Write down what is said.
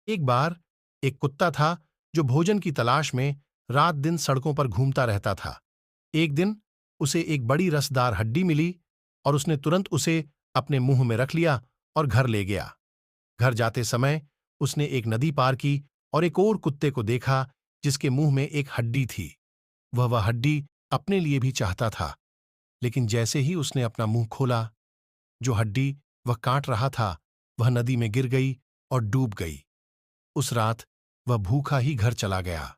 एक बार एक कुत्ता था जो भोजन की तलाश में रात दिन सड़कों पर घूमता रहता था। एक दिन उसे एक बड़ी रसदार हड्डी मिली और उसने तुरंत उसे अपने मुंह में रख लिया और घर ले गया। घर जाते समय उसने एक नदी पार की और एक और कुत्ते को देखा जिसके मुंह में एक हड्डी थी। वह हड्डी अपने लिए भी चाहता था, लेकिन जैसे ही उसने अपना मुंह खोला, जो हड्डी वह काट रहा था वह नदी में गिर गई और डूब गई। उस रात वह भूखा ही घर चला गया।